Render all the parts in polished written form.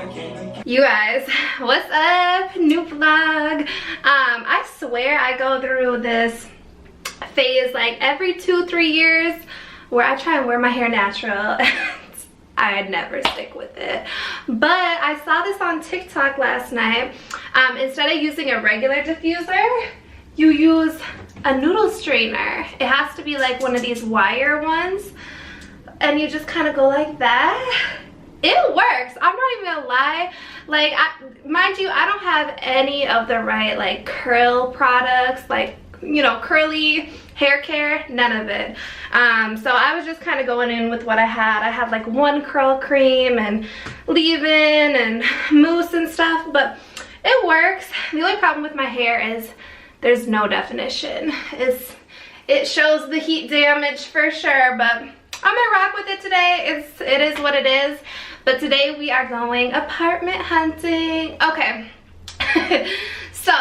You guys, what's up? New vlog. I swear I go through this phase like every 2-3 years where I try and wear my hair natural. I never stick with it, but I saw this on TikTok last night. Instead of using a regular diffuser, you use a noodle strainer. It has to be like one of these wire ones, and you just kind of go like that. It works. I'm not even gonna lie. Like, mind you, I don't have any of the right like curl products, like, you know, curly hair care, none of it. So I was just kind of going in with what I had. I had like one curl cream and leave-in and mousse and stuff, but it works. The only problem with my hair is there's no definition. It shows the heat damage for sure, but I'm gonna rock with it today. It is what it is. But today we are going apartment hunting. Okay. So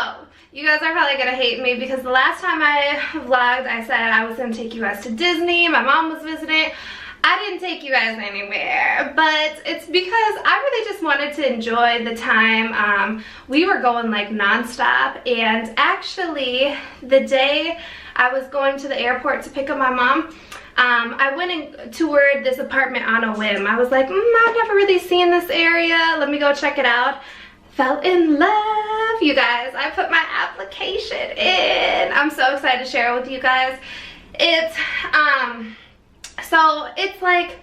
you guys are probably gonna hate me because the last time I vlogged, I said I was gonna take you guys to Disney. My mom was visiting. I didn't take you guys anywhere, but it's because I really just wanted to enjoy the time. We were going like nonstop, and actually the day I was going to the airport to pick up my mom, I went and toured this apartment on a whim. I was like, I've never really seen this area. Let me go check it out. Fell in love, you guys. I put my application in. I'm so excited to share it with you guys. It's so it's like,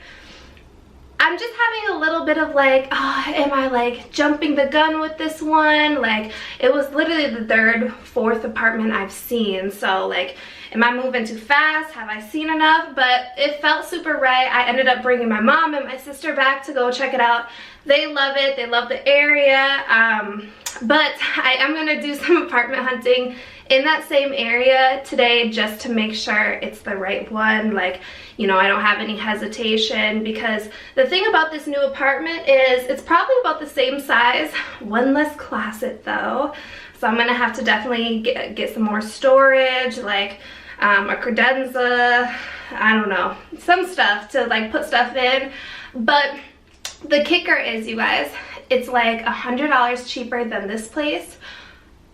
I'm just having a little bit of like, oh, am I like jumping the gun with this one? Like, it was literally the 3rd, 4th apartment I've seen. So like, am I moving too fast? Have I seen enough? But it felt super right. I ended up bringing my mom and my sister back to go check it out. They love it. They love the area. But I am gonna do some apartment hunting in that same area today just to make sure it's the right one. Like, you know, I don't have any hesitation, because the thing about this new apartment is it's probably about the same size, one less closet though. So I'm gonna have to definitely get some more storage, like a credenza, I don't know, some stuff to like put stuff in. But the kicker is, you guys, it's like $100 cheaper than this place.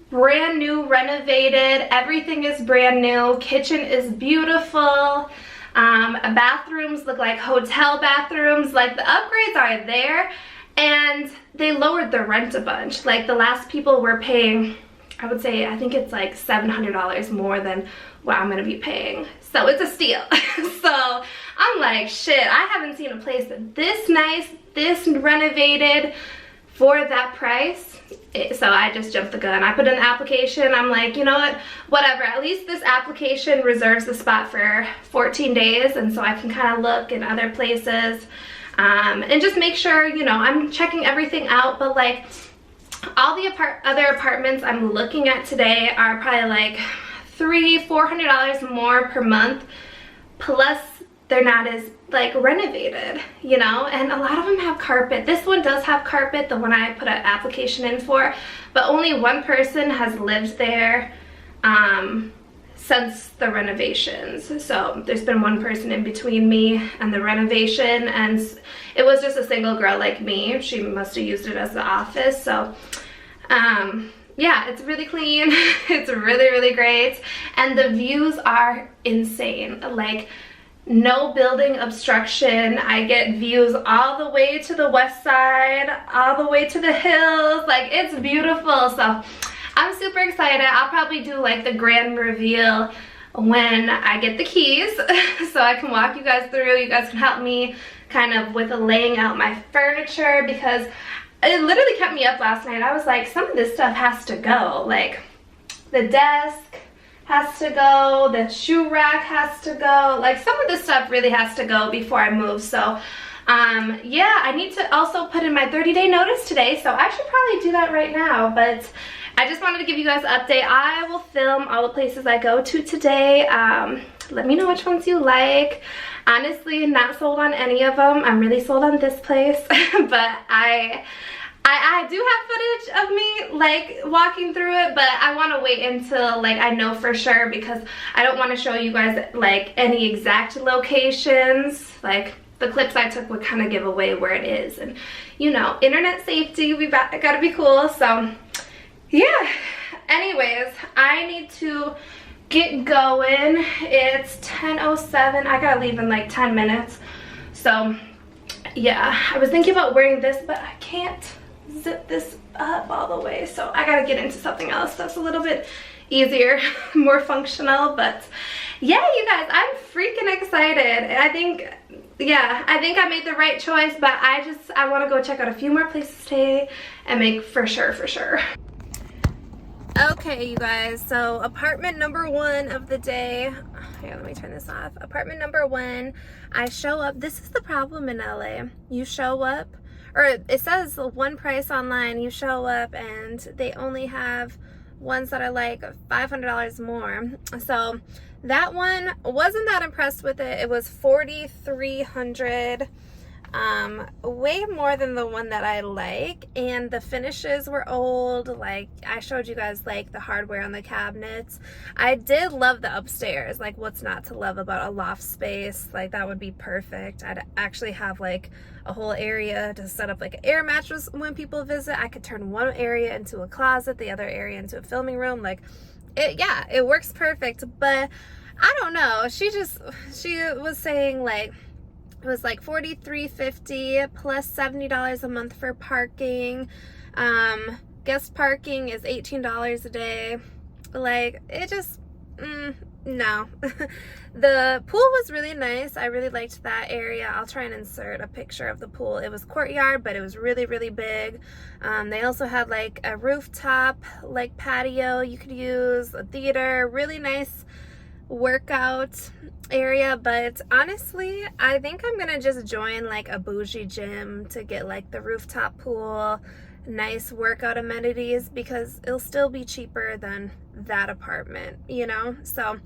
Brand new, renovated, everything is brand new. Kitchen is beautiful. Bathrooms look like hotel bathrooms. Like, the upgrades are there, and they lowered the rent a bunch. Like, the last people were paying, I would say, I think it's like $700 more than what I'm gonna be paying. So it's a steal. So I'm like, shit, I haven't seen a place this nice, this renovated for that price. So I just jumped the gun. I put in the application. I'm like, you know what, whatever, at least this application reserves the spot for 14 days, and so I can kind of look in other places and just make sure, you know, I'm checking everything out. But like, all the other apartments I'm looking at today are probably like $300-400 more per month, plus they're not as like renovated, you know, and a lot of them have carpet. This one does have carpet, the one I put an application in for, but only one person has lived there since the renovations. So there's been one person in between me and the renovation, and it was just a single girl like me. She must have used it as the office. So yeah, it's really clean. It's really, really great, and the views are insane. Like, no building obstruction. I get views all the way to the west side, all the way to the hills. Like, it's beautiful. So I'm super excited. I'll probably do like the grand reveal when I get the keys so I can walk you guys through. You guys can help me kind of with laying out my furniture, because it literally kept me up last night. I was like, some of this stuff has to go. Like, the desk has to go, the shoe rack has to go. Like, some of this stuff really has to go before I move. So yeah, I need to also put in my 30-day notice today, so I should probably do that right now. But I just wanted to give you guys an update. I will film all the places I go to today. Let me know which ones you like. Honestly, not sold on any of them. I'm really sold on this place. But I do have footage of me like walking through it, but I want to wait until like I know for sure, because I don't want to show you guys like any exact locations. Like, the clips I took would kind of give away where it is. And you know, internet safety, we gotta be cool. So yeah, anyways, I need to get going. It's 10:07. I gotta leave in like 10 minutes. So yeah, I was thinking about wearing this, but I can't zip this up all the way, so I gotta get into something else that's a little bit easier, more functional. But yeah, you guys, I'm freaking excited. I think, yeah, I think I made the right choice, but I want to go check out a few more places today and make for sure. Okay, you guys, so apartment number 1 of the day. Here, let me turn this off. Apartment number 1, I show up. This is the problem in LA. You show up, or it says one price online, you show up and they only have ones that are like $500 more. So that one, wasn't that impressed with it. It was $4,300. Way more than the one that I like, and the finishes were old. Like I showed you guys, like the hardware on the cabinets. I did love the upstairs. Like, what's not to love about a loft space? Like, that would be perfect. I'd actually have like a whole area to set up like an air mattress when people visit. I could turn one area into a closet, the other area into a filming room. Like yeah, it works perfect. But I don't know, she was saying like it was like $43.50 plus $70 a month for parking. Guest parking is $18 a day. Like, it just, no. The pool was really nice. I really liked that area. I'll try and insert a picture of the pool. It was courtyard, but it was really, really big. They also had like a rooftop, like patio you could use, a theater, really nice workout area. But honestly, I think I'm gonna just join like a bougie gym to get like the rooftop pool, nice workout amenities, because it'll still be cheaper than that apartment, you know. So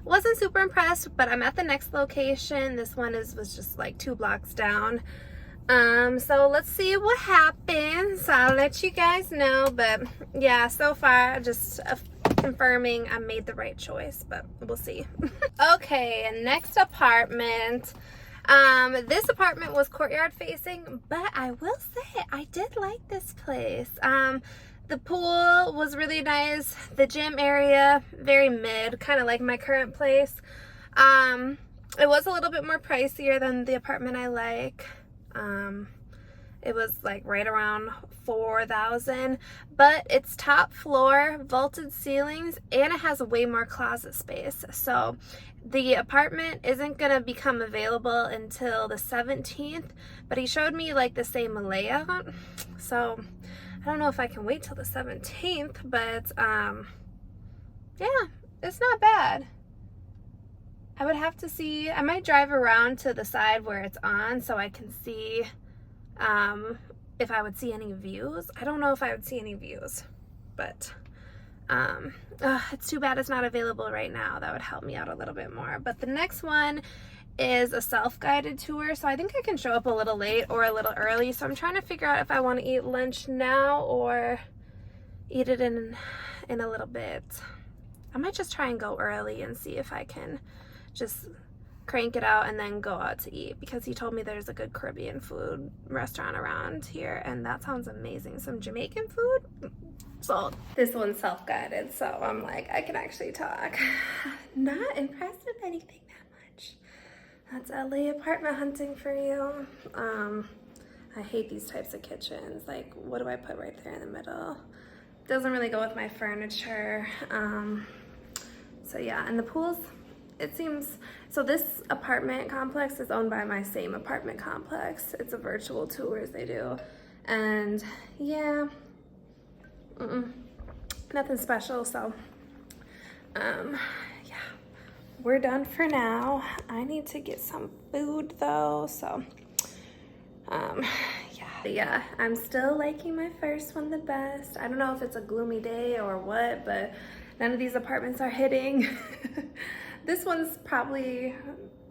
wasn't super impressed, but I'm at the next location. This one was just like 2 blocks down. So let's see what happens. I'll let you guys know. But yeah, so far just confirming I made the right choice, but we'll see. Okay, next apartment. This apartment was courtyard facing, but I will say I did like this place. The pool was really nice. The gym area, very mid, kind of like my current place. It was a little bit more pricier than the apartment I like. It was like right around $4,000, but it's top floor, vaulted ceilings, and it has way more closet space. So the apartment isn't gonna become available until the 17th, but he showed me like the same layout. So I don't know if I can wait till the 17th, but yeah, it's not bad. I would have to see, I might drive around to the side where it's on so I can see if I would see any views. I don't know if I would see any views, but it's too bad it's not available right now. That would help me out a little bit more. But the next one is a self-guided tour, so I think I can show up a little late or a little early. So I'm trying to figure out if I want to eat lunch now or eat it in a little bit. I might just try and go early and see if I can just crank it out and then go out to eat, because he told me there's a good Caribbean food restaurant around here and that sounds amazing. Some Jamaican food. So this one's self-guided, so I'm like, I can actually talk. Not impressed with anything that much. That's LA apartment hunting for you. I hate these types of kitchens. Like, what do I put right there in the middle? Doesn't really go with my furniture. So yeah, and the pools, it seems, so this apartment complex is owned by my same apartment complex. It's a virtual tours they do. And yeah, nothing special. So yeah, we're done for now. I need to get some food though. So yeah, I'm still liking my first one the best. I don't know if it's a gloomy day or what, but none of these apartments are hitting. This one's probably,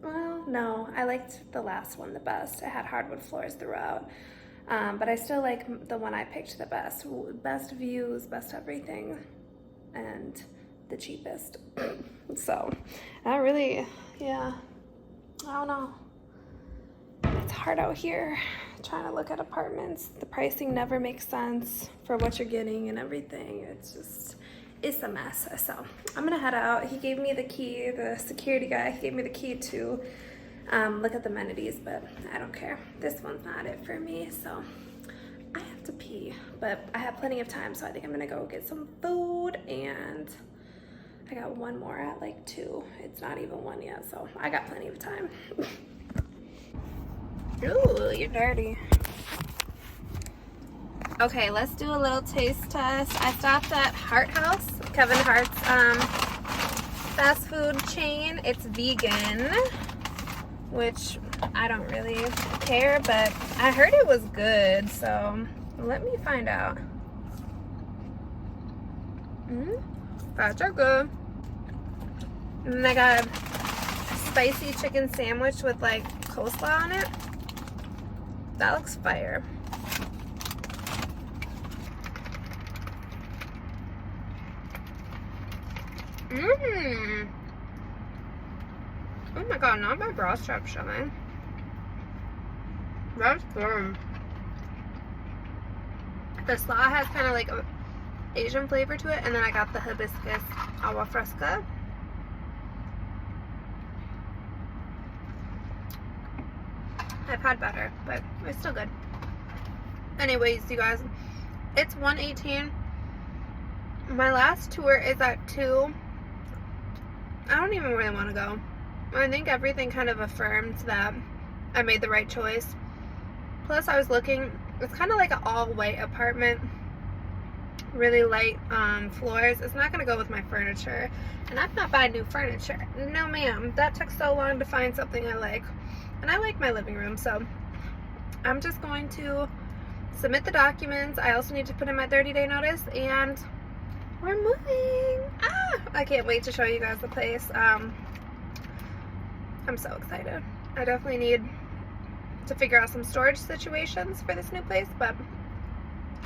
well, no, I liked the last one the best. It had hardwood floors throughout, but I still like the one I picked the best. Best views, best everything, and the cheapest. So I really, yeah, I don't know. hard out here trying to look at apartments. The pricing never makes sense for what you're getting and everything. It's a mess. So I'm gonna head out. He gave me the key, the security guy, he gave me the key to look at the amenities, but I don't care. This one's not it for me, so I have to pee. But I have plenty of time, so I think I'm gonna go get some food, and I got one more at like 2. It's not even 1 yet, so I got plenty of time. Ooh, you're dirty. Okay, let's do a little taste test. I stopped at Heart House, Kevin Hart's fast food chain. It's vegan, which I don't really care, but I heard it was good, so let me find out. Fries are good. And then I got a spicy chicken sandwich with like coleslaw on it. That looks fire. Oh my god, not my bra strap showing. That's firm. The slaw has kind of like an Asian flavor to it, and then I got the hibiscus agua fresca. I've had better, but it's still good. Anyways, you guys, it's 1:18. My last tour is at 2. I don't even really want to go. I think everything kind of affirms that I made the right choice. Plus, I was looking, it's kind of like an all-white apartment. Really light floors. It's not going to go with my furniture. And I'm not buying new furniture. No, ma'am. That took so long to find something I like. And I like my living room, so I'm just going to submit the documents. I also need to put in my 30-day notice, and we're moving. I can't wait to show you guys the place. I'm so excited. I definitely need to figure out some storage situations for this new place, but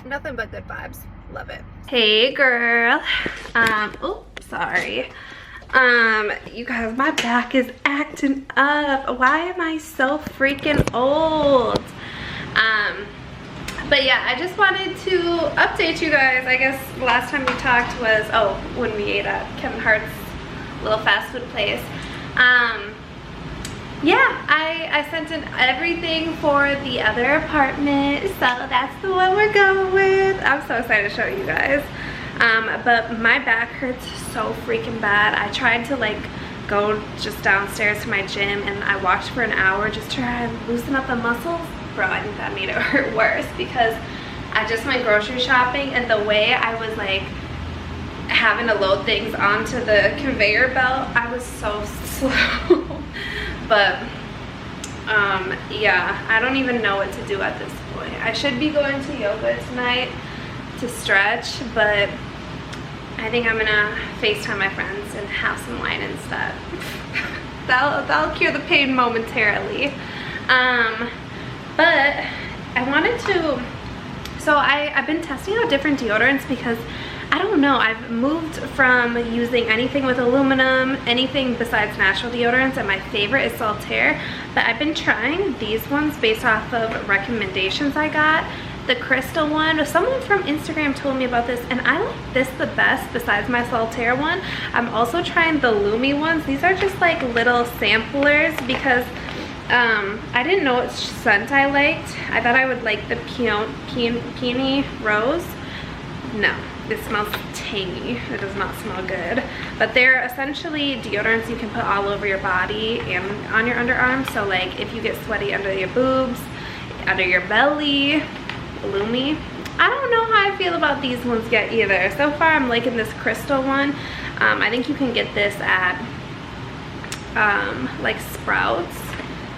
nothing but good vibes. Love it. Hey girl. Oops, sorry. You guys, my back is acting up. Why am I so freaking old? But yeah, I just wanted to update you guys. I guess last time we talked was, when we ate at Kevin Hart's little fast food place. Yeah, I sent in everything for the other apartment, so that's the one we're going with. I'm so excited to show you guys. But my back hurts so freaking bad. I tried to like go just downstairs to my gym, and I walked for an hour just to try and loosen up the muscles. Bro, I think that made it hurt worse, because I just went grocery shopping, and the way I was like having to load things onto the conveyor belt, I was so slow. But yeah, I don't even know what to do at this point. I should be going to yoga tonight to stretch, but I think I'm gonna FaceTime my friends and have some wine instead. that'll cure the pain momentarily. But I wanted to, so I've been testing out different deodorants, because I don't know, I've moved from using anything with aluminum, anything besides natural deodorants, and my favorite is Saltaire. But I've been trying these ones based off of recommendations I got. The crystal one, someone from Instagram told me about this, and I like this the best besides my Saltaire one. I'm also trying the Lumi ones. These are just like little samplers, because I didn't know what scent I liked. I thought I would like the peony rose. No, it smells tangy. It does not smell good. But they're essentially deodorants you can put all over your body and on your underarms. So like if you get sweaty under your boobs, under your belly, Lumi. I don't know how I feel about these ones yet either. So far I'm liking this crystal one. I think you can get this at like Sprouts,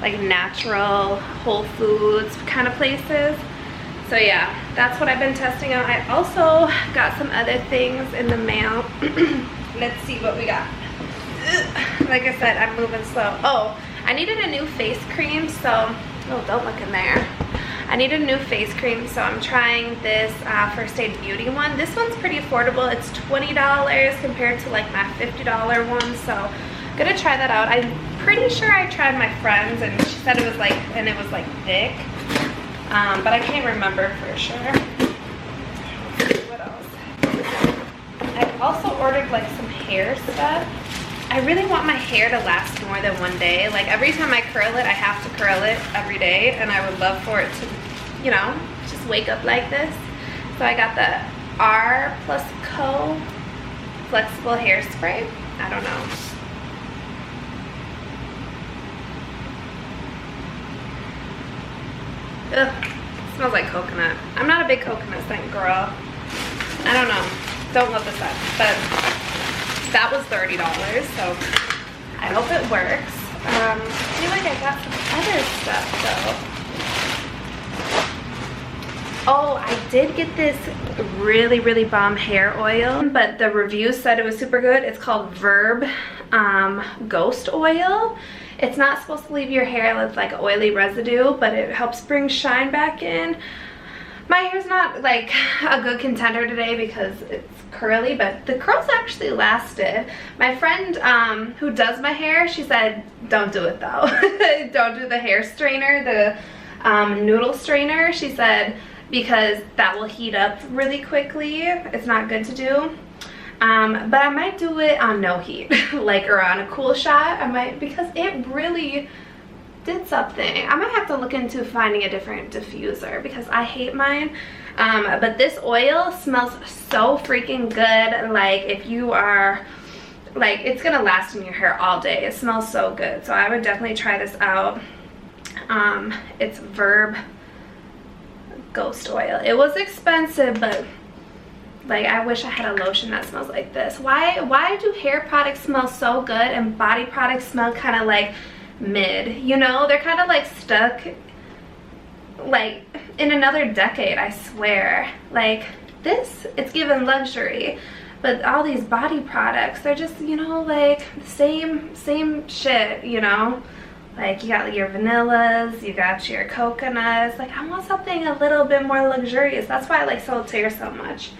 like natural Whole Foods kind of places. So yeah, that's what I've been testing out. I also got some other things in the mail. Let's see what we got. Like I said, I'm moving slow. Oh, I needed a new face cream, so, oh, don't look in there. I needed a new face cream, so I'm trying this First Aid Beauty one. This one's pretty affordable. It's $20 compared to like my $50 one, so I'm gonna try that out. I'm pretty sure I tried my friend's and she said it was like, and it was like thick. But I can't remember for sure. What else? I also ordered like some hair stuff. I really want my hair to last more than one day. Like every time I curl it, I have to curl it every day, and I would love for it to, you know, just wake up like this. So I got the R plus Co flexible hairspray. I don't know. Ugh, smells like coconut. I'm not a big coconut scent girl. I don't know. Don't love the scent, but that was $30, so I hope it works. I feel like I got some other stuff though. Oh, I did get this really, really bomb hair oil, but the reviews said it was super good. It's called Verb Ghost Oil. It's not supposed to leave your hair with like oily residue, but it helps bring shine back in. My hair's not like a good contender today because it's curly, but the curls actually lasted. My friend who does my hair, she said, don't do it though. Don't do the hair strainer, the noodle strainer. She said, because that will heat up really quickly. It's not good to do. But I might do it on no heat, like, or on a cool shot. I might, because it really did something. I might have to look into finding a different diffuser because I hate mine. But this oil smells so freaking good. Like if you are, like, it's gonna last in your hair all day. It smells so good. So I would definitely try this out. It's Verb Ghost Oil. It was expensive, but like I wish I had a lotion that smells like this. Why do hair products smell so good and body products smell kind of like mid? You know, they're kind of like stuck like in another decade, I swear. Like this, it's given luxury, but all these body products, they're just, you know, like the same shit, you know. Like you got your vanillas, you got your coconuts. Like I want something a little bit more luxurious. That's why I like Solitaire so much.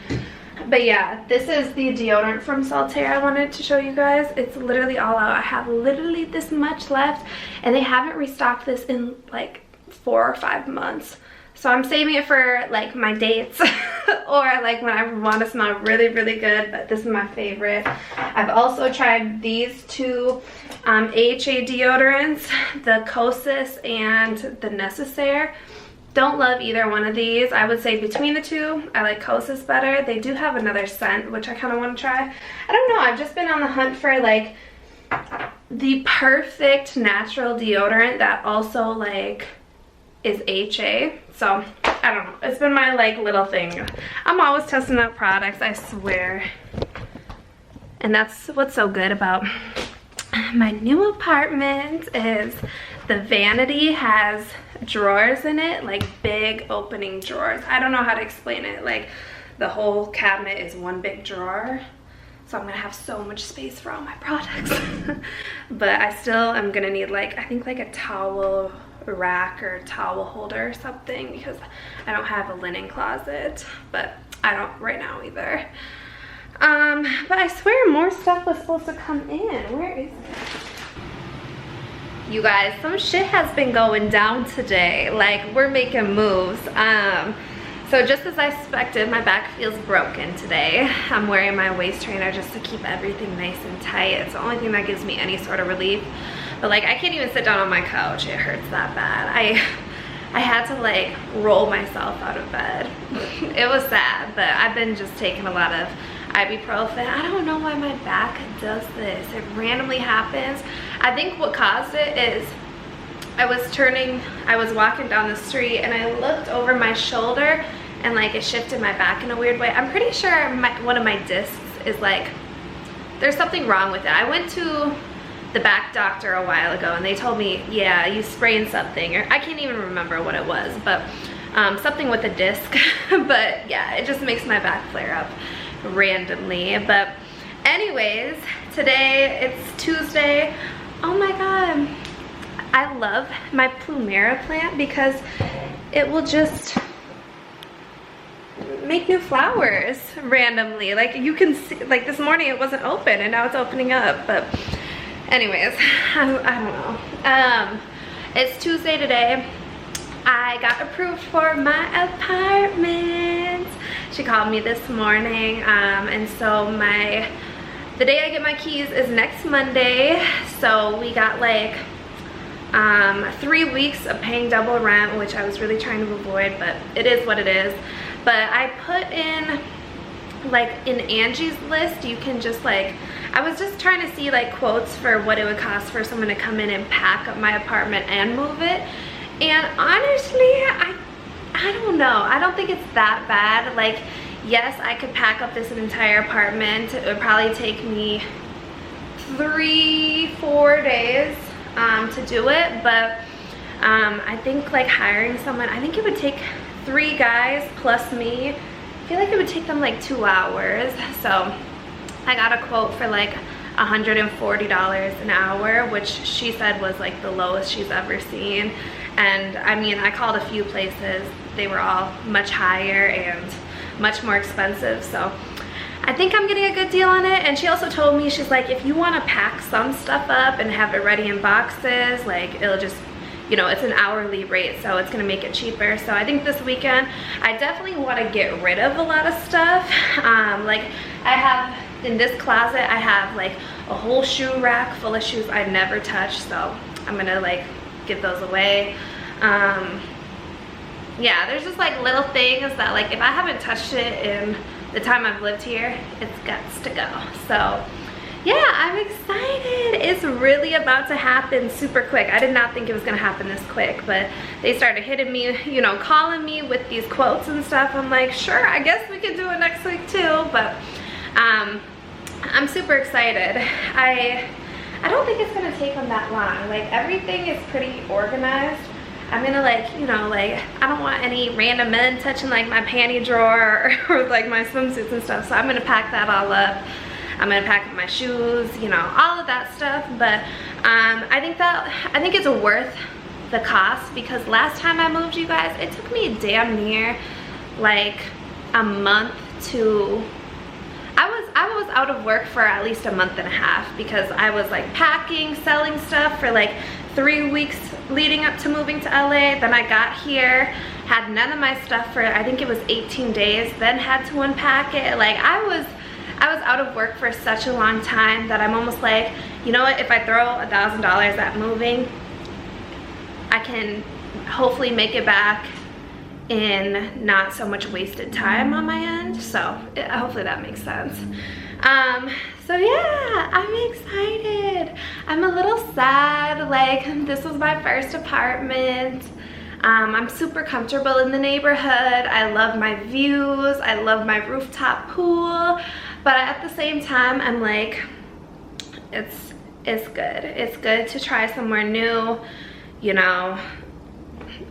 But yeah, this is the deodorant from Solitaire I wanted to show you guys. It's literally all out. I have literally this much left, and they haven't restocked this in like 4 or 5 months. So I'm saving it for like my dates or like when I want to smell really, really good. But this is my favorite. I've also tried these two AHA deodorants, the CRED and the Necessaire. Don't love either one of these. I would say between the two, I like CRED better. They do have another scent, which I kind of want to try. I don't know. I've just been on the hunt for like the perfect natural deodorant that also like is HA. So I don't know. It's been my like little thing. I'm always testing out products, I swear. And that's what's so good about my new apartment is the vanity has drawers in it, like big opening drawers. I don't know how to explain it. Like the whole cabinet is one big drawer. So I'm gonna have so much space for all my products. But I still am gonna need like, I think like a towel rack or towel holder or something because I don't have a linen closet, but I don't right now either. But I swear more stuff was supposed to come in. Where is it? You guys, some shit has been going down today. Like we're making moves. So just as I expected, my back feels broken today. I'm wearing my waist trainer just to keep everything nice and tight. It's the only thing that gives me any sort of relief. But like I can't even sit down on my couch. It hurts that bad. I had to like roll myself out of bed. It was sad, but I've been just taking a lot of ibuprofen. I don't know why my back does this. It randomly happens. I think what caused it is I was walking down the street and I looked over my shoulder and like it shifted my back in a weird way. I'm pretty sure one of my discs is like, there's something wrong with it. I went to the back doctor a while ago and they told me, yeah, you sprained something, or I can't even remember what it was, but something with a disc. But yeah, it just makes my back flare up randomly. But anyways, today it's Tuesday. Oh my god, I love my Plumera plant because it will just make new flowers randomly. Like you can see, like this morning it wasn't open and now it's opening up. But Anyways, I don't know. It's Tuesday today. I got approved for my apartment. She called me this morning, and so the day I get my keys is next Monday. So we got like 3 weeks of paying double rent, which I was really trying to avoid, but it is what it is. But I put in, like, in Angie's List, you can just like, I was just trying to see like quotes for what it would cost for someone to come in and pack up my apartment and move it. And honestly, I don't know. I don't think it's that bad. Like, yes, I could pack up this entire apartment. It would probably take me 3-4 days to do it, but I think like hiring someone, I think it would take 3 guys plus me. I feel like it would take them like 2 hours. So I got a quote for like $140 an hour, which she said was like the lowest she's ever seen. And I mean, I called a few places. They were all much higher and much more expensive. So I think I'm getting a good deal on it. And she also told me, she's like, if you want to pack some stuff up and have it ready in boxes, like it'll just, you know, it's an hourly rate, so it's gonna make it cheaper. So I think this weekend I definitely want to get rid of a lot of stuff. Like I have in this closet, I have like a whole shoe rack full of shoes I never touch, so I'm gonna like give those away. Yeah, there's just like little things that like if I haven't touched it in the time I've lived here, it's guts to go. So yeah, I'm excited. It's really about to happen super quick. I did not think it was gonna happen this quick, but they started hitting me, you know, calling me with these quotes and stuff. I'm like, sure, I guess we can do it next week too. But I'm super excited. I don't think it's gonna take them that long. Like everything is pretty organized. I'm gonna like, you know, like I don't want any random men touching like my panty drawer or like my swimsuits and stuff. So I'm gonna pack that all up. I'm gonna pack up my shoes, you know, all of that stuff. But I think it's worth the cost, because last time I moved, you guys, it took me damn near like a month to, I was out of work for at least a month and a half, because I was like packing, selling stuff for like 3 weeks leading up to moving to LA. Then I got here, had none of my stuff for I think it was 18 days, then had to unpack it. Like I was out of work for such a long time that I'm almost like, you know what, if I throw $1,000 at moving, I can hopefully make it back in not so much wasted time on my end. So hopefully that makes sense. So yeah, I'm excited. I'm a little sad. Like, this was my first apartment. I'm super comfortable in the neighborhood. I love my views. I love my rooftop pool. But at the same time, I'm like, it's good. It's good to try somewhere new. You know,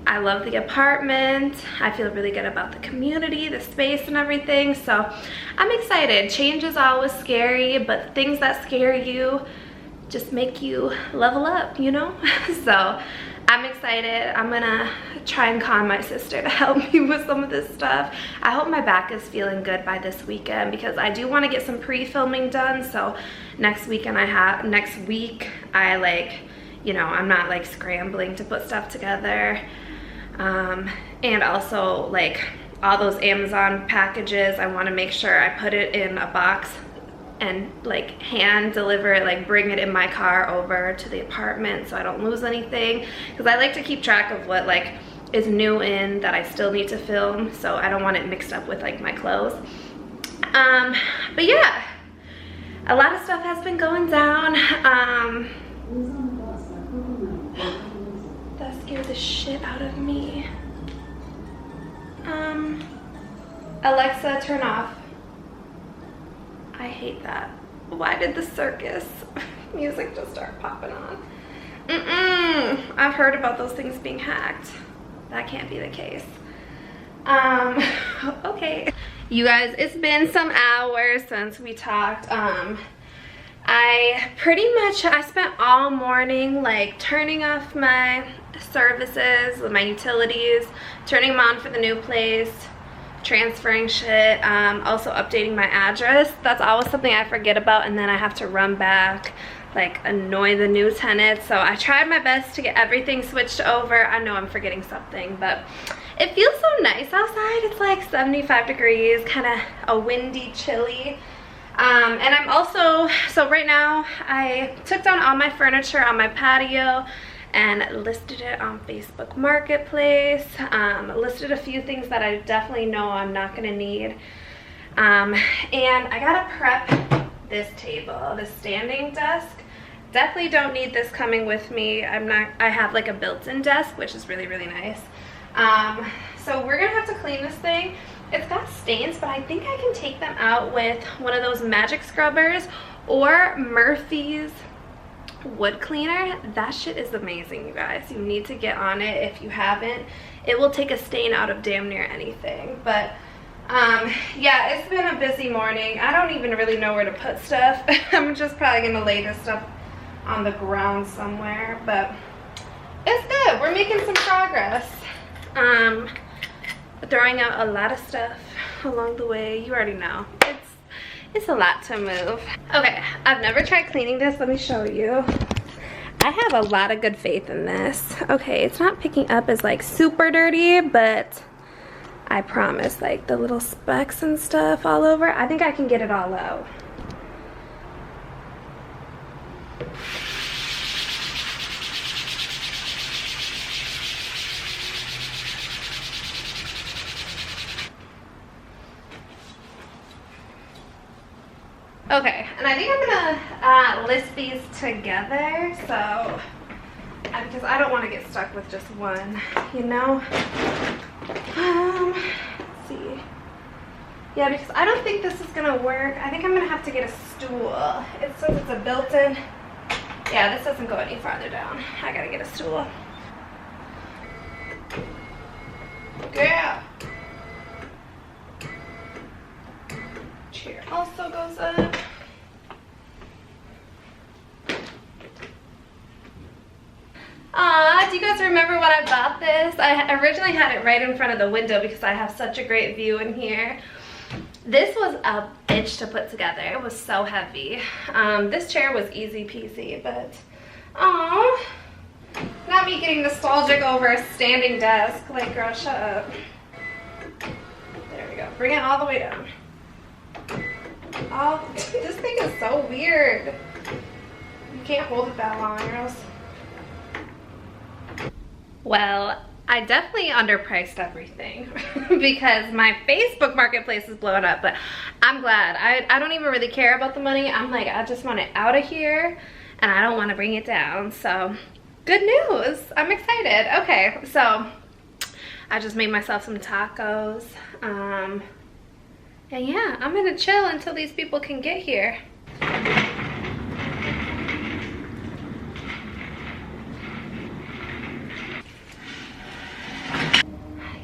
I love the apartment. I feel really good about the community, the space and everything. So I'm excited. Change is always scary, but things that scare you just make you level up, you know? So I'm excited. I'm gonna try and con my sister to help me with some of this stuff. I hope my back is feeling good by this weekend, because I do want to get some pre-filming done. So next week I like, you know, I'm not like scrambling to put stuff together. And also like all those Amazon packages, I want to make sure I put it in a box and like hand deliver it, like bring it in my car over to the apartment so I don't lose anything, because I like to keep track of what like is new in that I still need to film, so I don't want it mixed up with like my clothes. But yeah, a lot of stuff has been going down. That scared the shit out of me. Alexa, turn off. I hate that. Why did the circus music just start popping on? I've heard about those things being hacked. That can't be the case. Okay. You guys, it's been some hours since we talked. I spent all morning like turning off my services, my utilities, turning them on for the new place, transferring shit, also updating my address. That's always something I forget about, and then I have to run back, like annoy the new tenants. So I tried my best to get everything switched over. I know I'm forgetting something, but it feels so nice outside. It's like 75 degrees, kind of a windy, chilly. And I'm also, so right now I took down all my furniture on my patio and listed it on Facebook Marketplace. Listed a few things that I definitely know I'm not gonna need. And I gotta prep this table, this standing desk. Definitely don't need this coming with me. I have like a built-in desk, which is really, really nice. So we're gonna have to clean this thing. It's got stains, but I think I can take them out with one of those magic scrubbers or Murphy's wood cleaner. That shit is amazing, you guys. You need to get on it if you haven't. It will take a stain out of damn near anything. But yeah, it's been a busy morning. I don't even really know where to put stuff. I'm just probably gonna lay this stuff on the ground somewhere, but it's good. We're making some progress. Throwing out a lot of stuff along the way. You already know. It's a lot to move. Okay, I've never tried cleaning this. Let me show you. I have a lot of good faith in this. Okay, it's not picking up as like super dirty, but I promise, like the little specks and stuff all over, I think I can get it all out. Okay, and I think I'm gonna list these together, so because I don't want to get stuck with just one, you know. Let's see. Yeah, because I don't think this is gonna work. I think I'm gonna have to get a stool. It says it's a built-in. Yeah, this doesn't go any farther down. I gotta get a stool. Yeah. Chair also goes up. Do you guys remember when I bought this? I originally had it right in front of the window because I have such a great view in here. This was a bitch to put together. It was so heavy. This chair was easy peasy, but oh, not me getting nostalgic over a standing desk. Like, girl, shut up. There we go. Bring it all the way down. Oh, this thing is so weird. You can't hold it that long or else. Well, I definitely underpriced everything because my Facebook Marketplace is blowing up, but I'm glad. I don't even really care about the money. I'm like, I just want it out of here and I don't want to bring it down. So good news. I'm excited. Okay, so I just made myself some tacos. And yeah, I'm gonna chill until these people can get here.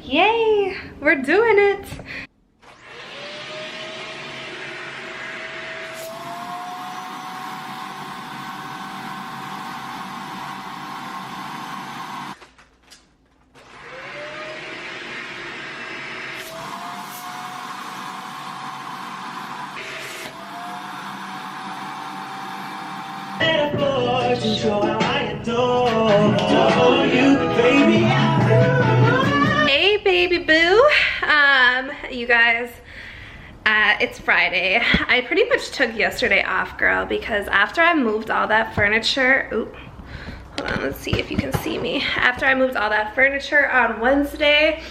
Yay, we're doing it. Hey baby boo. You guys, it's Friday. I pretty much took yesterday off, girl, because after I moved all that furniture, hold on, let's see if you can see me. After I moved all that furniture on Wednesday,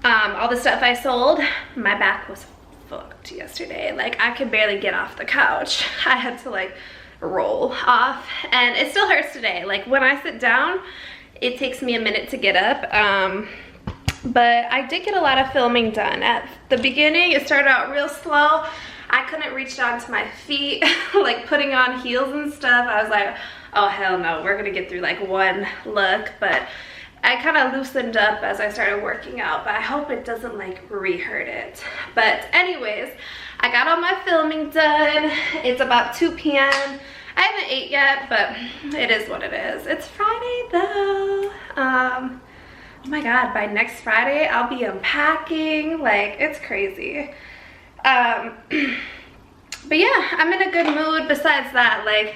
all the stuff I sold, my back was fucked yesterday. Like, I could barely get off the couch. I had to like roll off, and it still hurts today. Like, when I sit down, it takes me a minute to get up. But I did get a lot of filming done. At the beginning, it started out real slow. I couldn't reach down to my feet, like putting on heels and stuff. I was like, oh hell no, we're gonna get through like one look. But I kind of loosened up as I started working out, but I hope it doesn't like re-hurt it. But anyways, I got all my filming done. It's about 2 p.m. I haven't ate yet, but it is what it is. It's Friday though. Oh my god, by next Friday I'll be unpacking. Like, it's crazy. But yeah, I'm in a good mood. Besides that, like,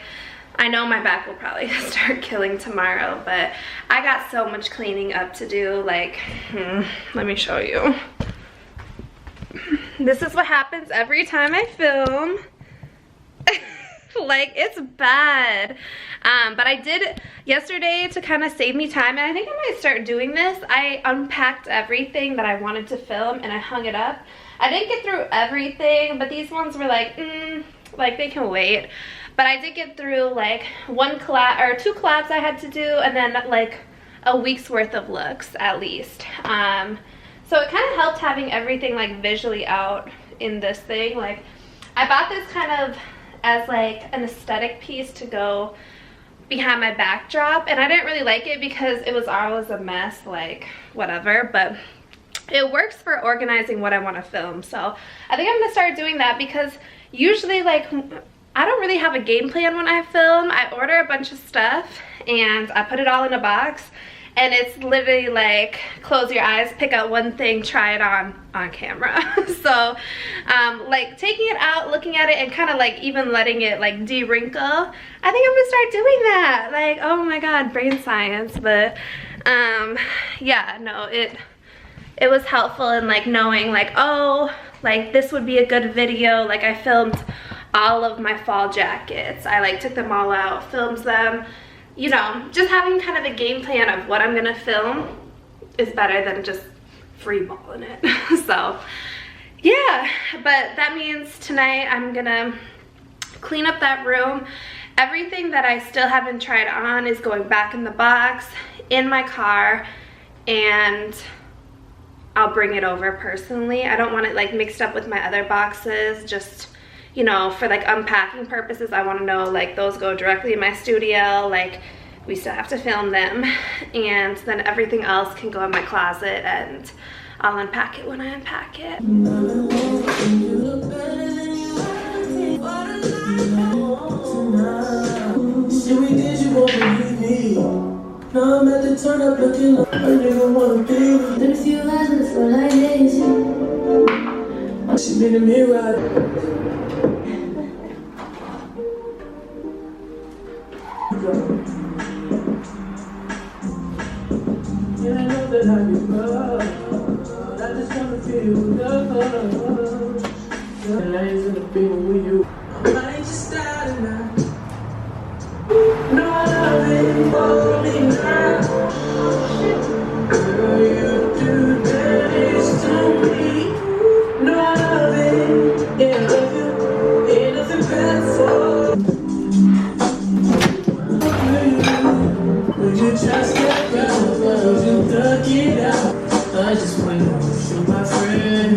I know my back will probably start killing tomorrow, but I got so much cleaning up to do. Like, let me show you. This is what happens every time I film. Like, it's bad. But I did yesterday to kind of save me time, and I think I might start doing this. I unpacked everything that I wanted to film and I hung it up. I didn't get through everything, but these ones were like, like they can wait. But I did get through like 2 collabs I had to do, and then like a week's worth of looks at least. So it kind of helped having everything like visually out in this thing. Like, I bought this kind of as like an aesthetic piece to go behind my backdrop, and I didn't really like it because it was always a mess, like whatever, but it works for organizing what I want to film. So I think I'm gonna start doing that, because usually like I don't really have a game plan when I film. I order a bunch of stuff and I put it all in a box, and it's literally like close your eyes, pick out one thing, try it on camera. So like taking it out, looking at it, and kind of like even letting it like de-wrinkle, I think I'm gonna start doing that. Like, oh my god, brain science. But yeah, no, it was helpful in like knowing like, oh, like this would be a good video. Like, I filmed all of my fall jackets. I like took them all out, filmed them. You know, just having kind of a game plan of what I'm gonna film is better than just freeballing it. So yeah, but that means tonight I'm gonna clean up that room. Everything that I still haven't tried on is going back in the box in my car, and I'll bring it over personally. I don't want it like mixed up with my other boxes. Just, you know, for like unpacking purposes, I want to know like those go directly in my studio. Like, we still have to film them, and then everything else can go in my closet, and I'll unpack it when I unpack it. Now I'm at the turn up looking like a nigga wanna be. Then a few lies in the floor like this. She been in me right. Yeah, I know that I get love. I just wanna feel love. And I ain't gonna be with you. I ain't just starting now. No, I love it, follow me now. Girl, you do this to me. No, I love it, yeah, I love you. Ain't nothing better for you. Just get round, you duck it out. I just wanna shoot my friend.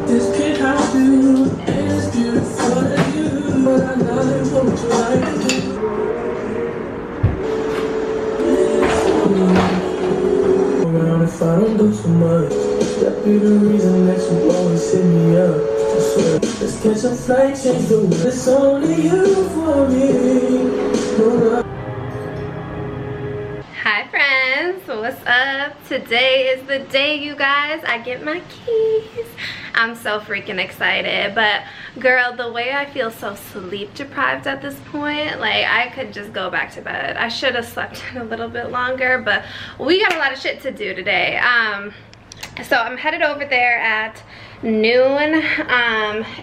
This kid how you, and it's beautiful to you. But I know they want you like you. If I don't do so much, that be the reason that you always hit me up. I swear, let's catch a flight, change the world. It's only you for me. Hi friends, what's up? Today is the day, you guys, I get my keys. I'm so freaking excited, but girl, the way I feel so sleep deprived at this point, like I could just go back to bed. I should have slept in a little bit longer, but we got a lot of shit to do today. So I'm headed over there at noon.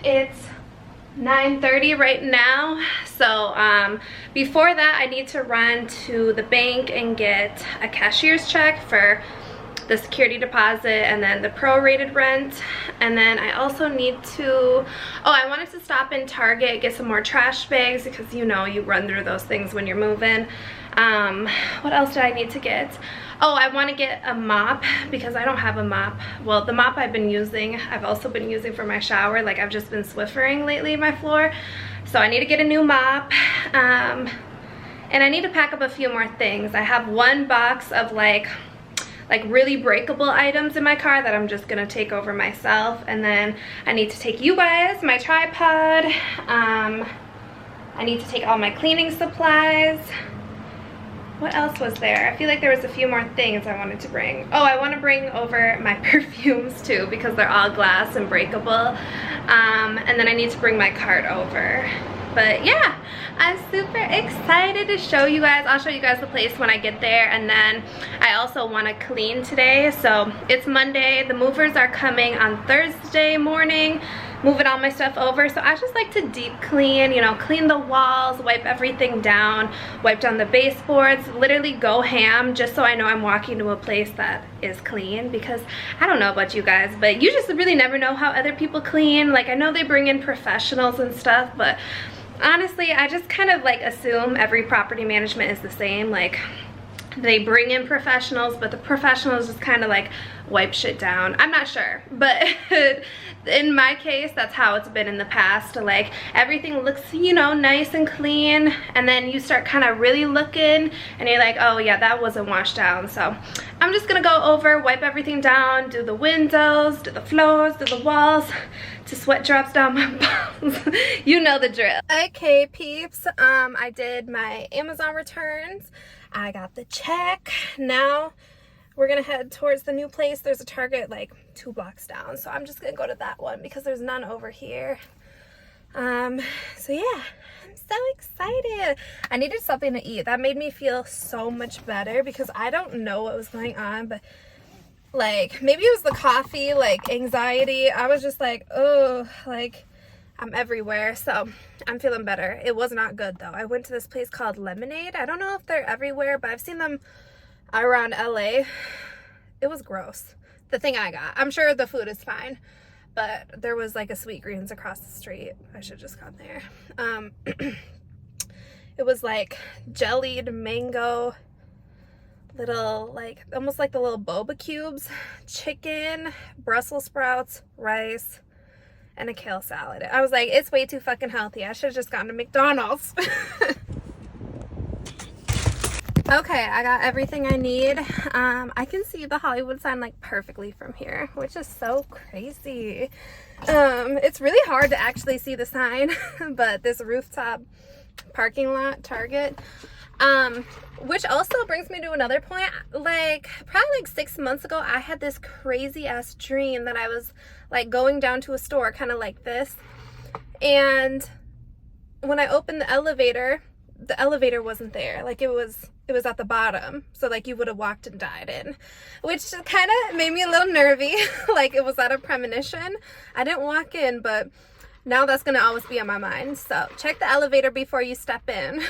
It's 9:30 right now. So before that, I need to run to the bank and get a cashier's check for the security deposit and then the prorated rent. And then I also need to, I wanted to stop in Target, get some more trash bags, because you know you run through those things when you're moving. What else do I need to get? I want to get a mop, because I don't have a mop. Well, the mop I've been using, I've also been using for my shower. Like, I've just been Swiffering lately my floor. So I need to get a new mop. And I need to pack up a few more things. I have one box of like really breakable items in my car that I'm just gonna take over myself. And then I need to take you guys, my tripod. I need to take all my cleaning supplies. What else was there? I feel like there was a few more things I wanted to bring. I want to bring over my perfumes too, because they're all glass and breakable. And then I need to bring my cart over. But yeah, I'm super excited to show you guys. I'll show you guys the place when I get there, and then I also want to clean today. So it's Monday, the movers are coming on Thursday morning, moving all my stuff over. So I just like to deep clean, you know, clean the walls, wipe everything down, wipe down the baseboards, literally go ham, just so I know I'm walking to a place that is clean. Because I don't know about you guys, but you just really never know how other people clean. Like, I know they bring in professionals and stuff, but honestly, I just kind of like assume every property management is the same. Like, they bring in professionals, but the professionals just kind of like wipe shit down. I'm not sure, but in my case, that's how it's been in the past. Like, everything looks, you know, nice and clean, and then you start kind of really looking and you're like, oh yeah, that wasn't washed down. So I'm just gonna go over, wipe everything down, do the windows, do the floors, do the walls, till sweat drops down my balls. You know the drill. Okay, peeps, I did my Amazon returns. I got the check. Now we're gonna head towards the new place. There's a Target like 2 blocks down, so I'm just gonna go to that one because there's none over here. So yeah, I'm so excited. I needed something to eat. That made me feel so much better because I don't know what was going on, but like, maybe it was the coffee, like anxiety. I was just like, oh, like I'm everywhere. So I'm feeling better. It was not good though. I went to this place called Lemonade. I don't know if they're everywhere, but I've seen them around LA. It was gross, the thing I got. I'm sure the food is fine, but there was like a Sweet Greens across the street. I should just gone there. It was like jellied mango, little, like almost like the little boba cubes, chicken, Brussels sprouts, rice, and a kale salad. I was like, it's way too fucking healthy. I should have just gone to McDonald's. Okay, I got everything I need. I can see the Hollywood sign like perfectly from here, which is so crazy. It's really hard to actually see the sign, but this rooftop parking lot Target, which also brings me to another point. Like, probably like 6 months ago, I had this crazy ass dream that I was like going down to a store kind of like this, and when I opened the elevator wasn't there. Like, it was at the bottom, so like you would have walked and died in, which kind of made me a little nervy. Like, it was that a premonition? I didn't walk in, but now that's gonna always be on my mind. So check the elevator before you step in.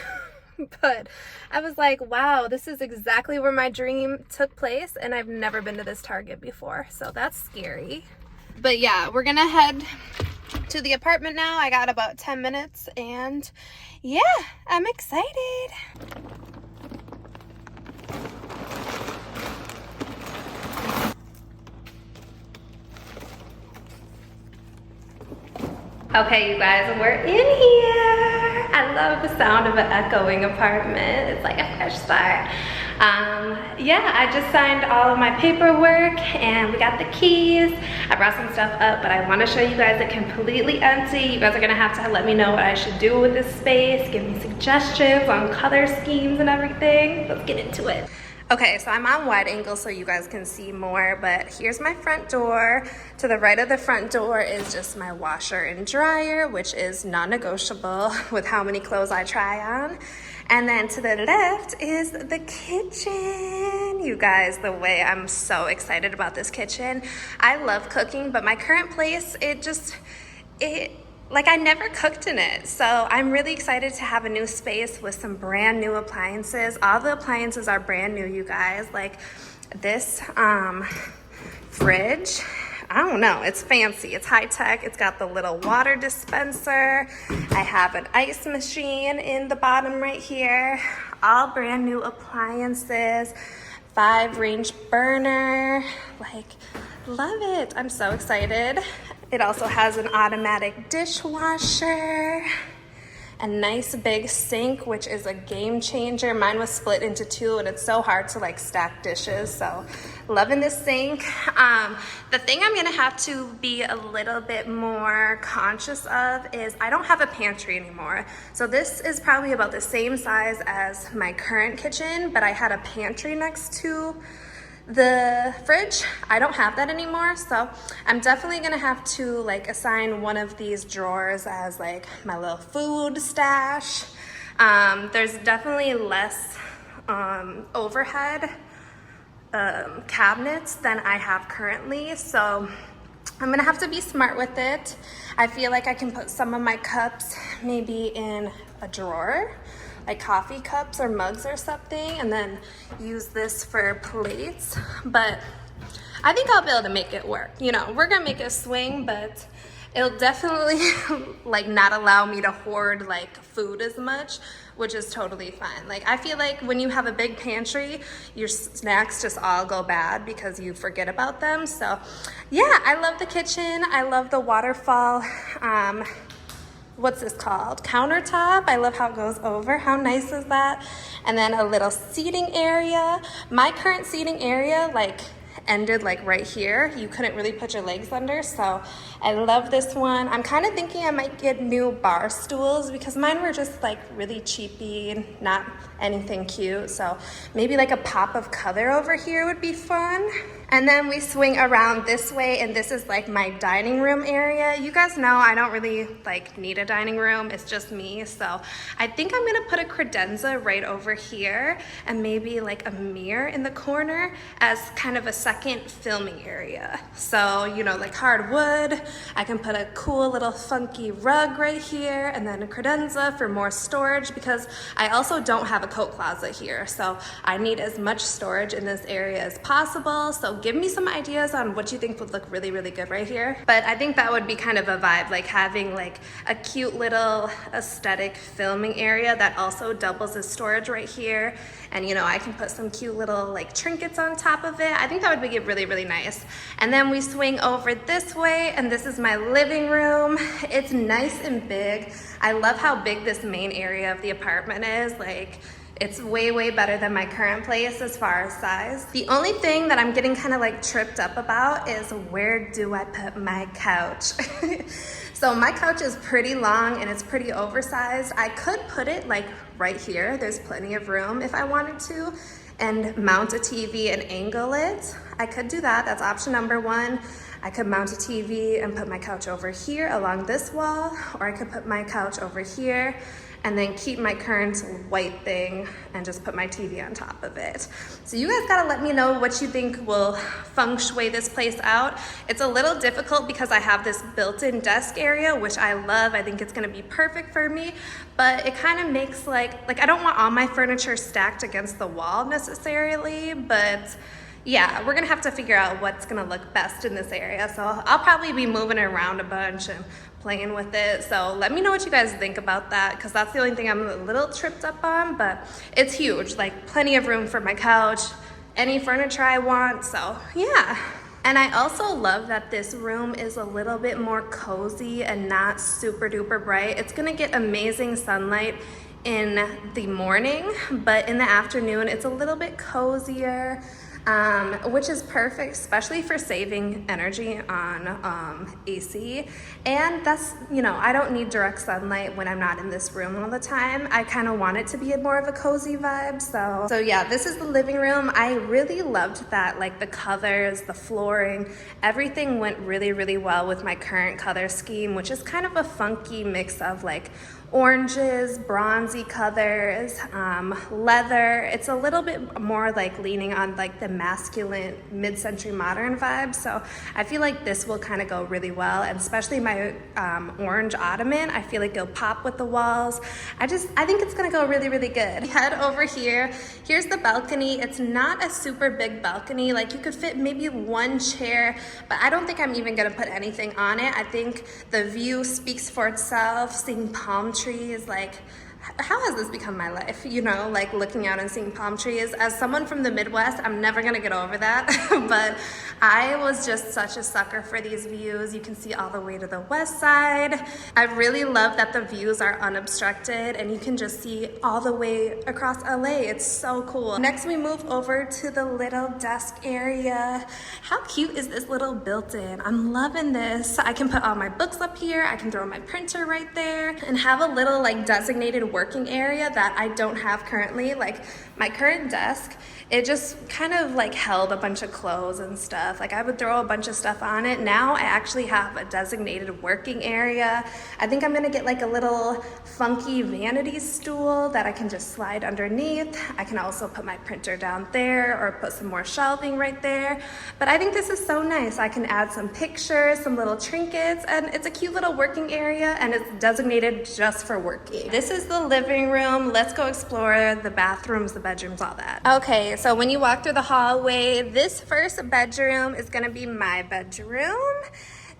But I was like, wow, this is exactly where my dream took place, and I've never been to this Target before, so that's scary. But yeah, we're gonna head to the apartment now. I got about 10 minutes, and yeah, I'm excited. Okay, you guys, we're in here. I love the sound of an echoing apartment. It's like a fresh start. Yeah, I just signed all of my paperwork and we got the keys. I brought some stuff up, but I want to show you guys it completely empty. You guys are gonna have to let me know what I should do with this space. Give me suggestions on color schemes and everything. Let's get into it. Okay, so I'm on wide angle so you guys can see more, but here's my front door. To the right of the front door is just my washer and dryer, which is non-negotiable with how many clothes I try on. And then to the left is the kitchen. You guys, the way I'm so excited about this kitchen. I love cooking, but my current place, like, I never cooked in it. So I'm really excited to have a new space with some brand new appliances. All the appliances are brand new, you guys. Like this fridge, I don't know, it's fancy, it's high tech. It's got the little water dispenser. I have an ice machine in the bottom right here. All brand new appliances. 5-range burner, like, love it. I'm so excited. It also has an automatic dishwasher, a nice big sink, which is a game changer. Mine was split into 2 and it's so hard to like stack dishes, so loving this sink. The thing I'm gonna have to be a little bit more conscious of is I don't have a pantry anymore. So this is probably about the same size as my current kitchen, but I had a pantry next to The fridge, I don't have that anymore, so I'm definitely gonna have to like assign one of these drawers as like my little food stash. There's definitely less overhead cabinets than I have currently, so I'm gonna have to be smart with it. I feel like I can put some of my cups maybe in a drawer, like coffee cups or mugs or something, and then use this for plates. But I think I'll be able to make it work. You know, we're gonna make it swing, but it'll definitely like not allow me to hoard like food as much, which is totally fine. Like I feel like when you have a big pantry, your snacks just all go bad because you forget about them. So yeah, I love the kitchen. I love the waterfall, what's this called? Countertop. I love how it goes over. How nice is that? And then a little seating area. My current seating area like ended like right here. You couldn't really put your legs under, so I love this one. I'm kind of thinking I might get new bar stools because mine were just like really cheapy, not anything cute. So maybe like a pop of color over here would be fun. And then we swing around this way, and this is like my dining room area. You guys know I don't really like need a dining room, it's just me. So I think I'm gonna put a credenza right over here and maybe like a mirror in the corner as kind of a second filming area. So, you know, like hardwood, I can put a cool little funky rug right here, and then a credenza for more storage because I also don't have a coat closet here. So I need as much storage in this area as possible. So give me some ideas on what you think would look really, really good right here. But I think that would be kind of a vibe, like having like a cute little aesthetic filming area that also doubles as storage right here. And you know, I can put some cute little like trinkets on top of it. I think that would be really, really nice. And then we swing over this way, and this is my living room. It's nice and big. I love how big this main area of the apartment is. Like, it's way, way better than my current place as far as size. The only thing that I'm getting kind of like tripped up about is where do I put my couch? So my couch is pretty long and it's pretty oversized. I could put it like right here. There's plenty of room if I wanted to, and mount a TV and angle it. I could do that, that's option number one. I could mount a TV and put my couch over here along this wall, or I could put my couch over here and then keep my current white thing and just put my TV on top of it. So you guys gotta let me know what you think will feng shui this place out. It's a little difficult because I have this built-in desk area, which I love. I think it's gonna be perfect for me, but it kind of makes like I don't want all my furniture stacked against the wall necessarily, but yeah, we're gonna have to figure out what's gonna look best in this area. So I'll probably be moving around a bunch and playing with it. So let me know what you guys think about that, because that's the only thing I'm a little tripped up on, but it's huge, like plenty of room for my couch, any furniture I want, so yeah. And I also love that this room is a little bit more cozy and not super duper bright. It's gonna get amazing sunlight in the morning, but in the afternoon, it's a little bit cozier. Which is perfect, especially for saving energy on AC. And that's, you know, I don't need direct sunlight when I'm not in this room all the time. I kind of want it to be more of a cozy vibe. So yeah, this is the living room. I really loved that, like the colors, the flooring, everything went really, really well with my current color scheme, which is kind of a funky mix of like oranges, bronzy colors, leather. It's a little bit more like leaning on like the masculine mid-century modern vibe. So I feel like this will kind of go really well, and especially my orange ottoman, I feel like it'll pop with the walls. I think it's gonna go really, really good. Head over here. Here's the balcony. It's not a super big balcony. Like you could fit maybe one chair, but I don't think I'm even gonna put anything on it. I think the view speaks for itself. Seeing palm trees, like how has this become my life? You know, like looking out and seeing palm trees. As someone from the Midwest, I'm never gonna get over that, but I was just such a sucker for these views. You can see all the way to the west side. I really love that the views are unobstructed and you can just see all the way across LA. It's so cool. Next, we move over to the little desk area. How cute is this little built-in? I'm loving this. I can put all my books up here. I can throw my printer right there and have a little like designated working area that I don't have currently. Like my current desk, it just kind of like held a bunch of clothes and stuff. Like I would throw a bunch of stuff on it. Now I actually have a designated working area. I think I'm gonna get like a little funky vanity stool that I can just slide underneath. I can also put my printer down there or put some more shelving right there. But I think this is so nice. I can add some pictures, some little trinkets, and it's a cute little working area, and it's designated just for working. This is the living room. Let's go explore the bathrooms, the bedrooms, all that. Okay, so when you walk through the hallway, this first bedroom is gonna be my bedroom.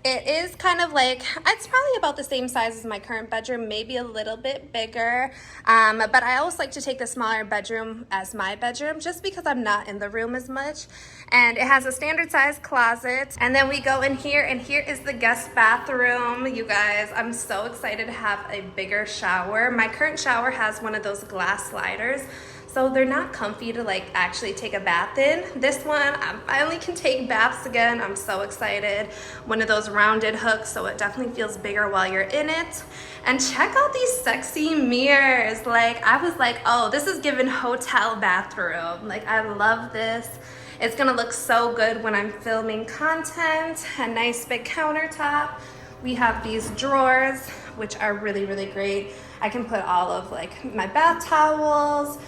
It is kind of like, it's probably about the same size as my current bedroom, maybe a little bit bigger. But I always like to take the smaller bedroom as my bedroom just because I'm not in the room as much. And it has a standard size closet. And then we go in here, and here is the guest bathroom. You guys, I'm so excited to have a bigger shower. My current shower has one of those glass sliders, so they're not comfy to like actually take a bath in. This one, I finally can take baths again. I'm so excited. One of those rounded hooks, so it definitely feels bigger while you're in it. And check out these sexy mirrors. Like I was like, oh, this is giving hotel bathroom. Like I love this. It's gonna look so good when I'm filming content. A nice big countertop. We have these drawers, which are really, really great. I can put all of like my bath towels,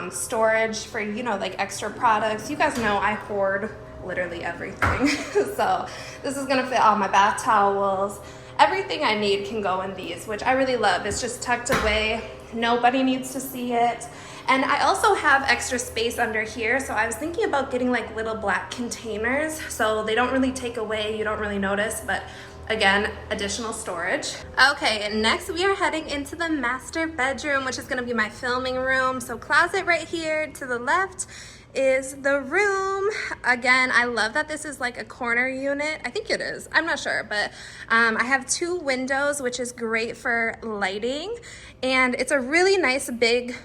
storage for, you know, like extra products. You guys know I hoard literally everything. So this is gonna fit all my bath towels. Everything I need can go in these, which I really love. It's just tucked away. Nobody needs to see it. And I also have extra space under here, so I was thinking about getting like little black containers so they don't really take away, you don't really notice, but again, additional storage. Okay, and next we are heading into the master bedroom, which is gonna be my filming room. So closet right here to the left is the room. Again, I love that this is like a corner unit. I think it is, I'm not sure, but I have 2 windows, which is great for lighting. And it's a really nice big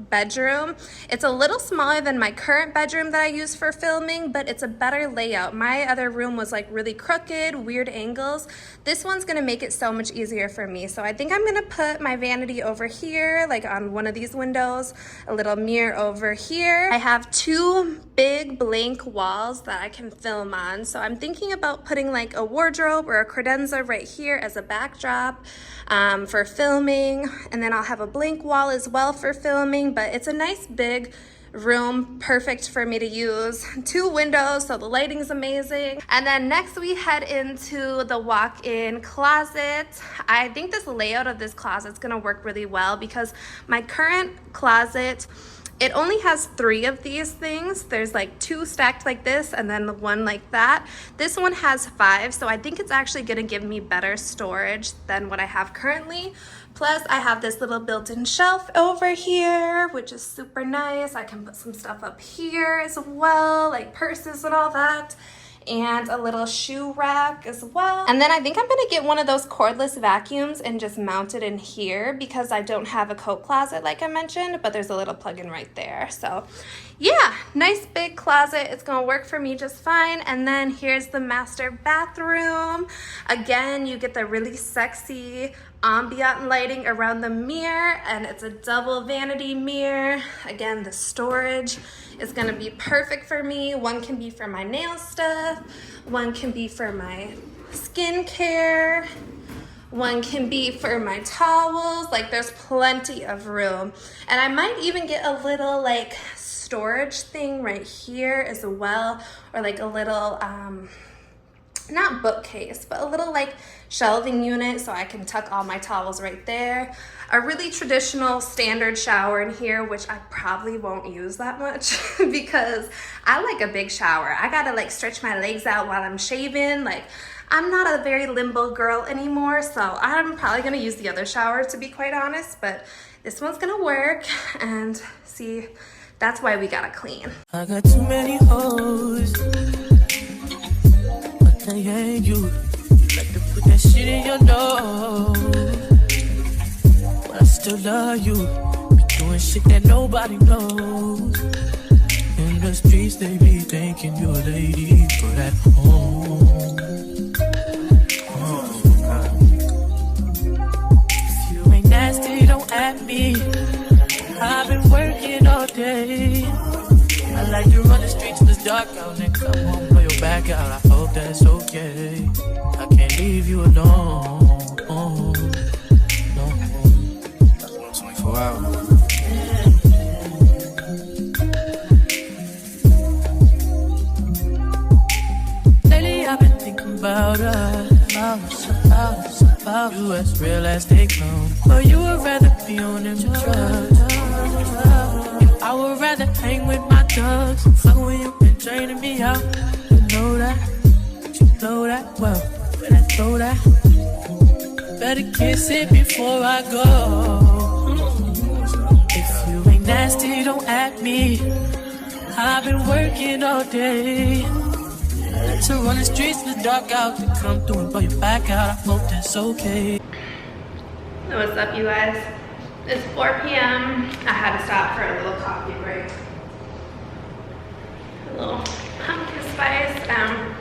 bedroom. It's a little smaller than my current bedroom that I use for filming, but it's a better layout. My other room was like really crooked, weird angles. This one's gonna make it so much easier for me. So I think I'm gonna put my vanity over here, like on one of these windows, a little mirror over here. I have 2 big blank walls that I can film on. So I'm thinking about putting like a wardrobe or a credenza right here as a backdrop for filming. And then I'll have a blank wall as well for filming. But it's a nice big room, perfect for me to use. 2 windows, so the lighting's amazing. And then next we head into the walk-in closet. I think this layout of this closet's gonna work really well because my current closet, it only has 3 of these things. There's like 2 stacked like this and then the 1 like that. This one has 5, so I think it's actually gonna give me better storage than what I have currently. Plus, I have this little built-in shelf over here, which is super nice. I can put some stuff up here as well, like purses and all that. And a little shoe rack as well. And then I think I'm gonna get one of those cordless vacuums and just mount it in here because I don't have a coat closet like I mentioned, but there's a little plug-in right there. So yeah, nice big closet. It's gonna work for me just fine. And then here's the master bathroom. Again, you get the really sexy ambient lighting around the mirror, and it's a double vanity mirror. Again, the storage is gonna be perfect for me. One can be for my nail stuff, one can be for my skincare, one can be for my towels. Like there's plenty of room. And I might even get a little like storage thing right here as well, or like a little not bookcase, but a little like shelving unit so I can tuck all my towels right there. A really traditional standard shower in here, which I probably won't use that much because I like a big shower. I gotta like stretch my legs out while I'm shaving. Like I'm not a very limbo girl anymore, so I'm probably gonna use the other shower to be quite honest, but this one's gonna work. And see, that's why we gotta clean. I got too many hoes. Yeah, you like to put that shit in your nose, but I still love you. Be doing shit that nobody knows. In the streets, they be thinking you're a lady, but at home, if you ain't nasty, don't at me. dark out and come home, blow your back out. I hope that's okay. I can't leave you alone. No. 24 hours. Lately I've been thinking about us. About you as real as they come. But you would rather be on them drugs. I would rather hang with my thugs. Fuck when you been draining me out. You know that, you know that well. When I throw that, better kiss it before I go. If you ain't nasty, don't act me. I've been working all day to run the streets in the dark out, to come through and blow your back out. I hope that's okay. What's up, you guys? It's 4 p.m. I had to stop for a little coffee break. A little pumpkin spice and